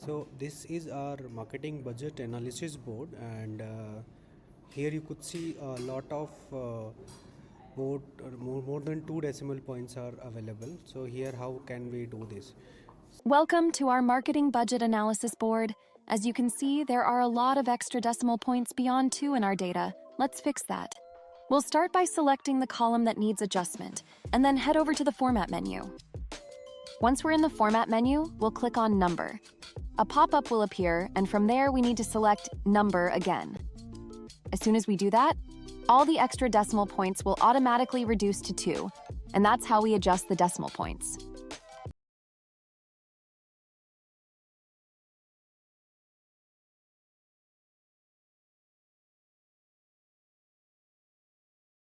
So this is our marketing budget analysis board, and here you could see a lot of more than 2 decimal points are available. So here, how can we do this? Welcome to our marketing budget analysis board. As you can see, there are a lot of extra decimal points beyond 2 in our data. Let's fix that. We'll start by selecting the column that needs adjustment, and then head over to the Format menu. Once we're in the Format menu, we'll click on Number. A pop-up will appear, and from there we need to select Number again. As soon as we do that, all the extra decimal points will automatically reduce to 2, and that's how we adjust the decimal points.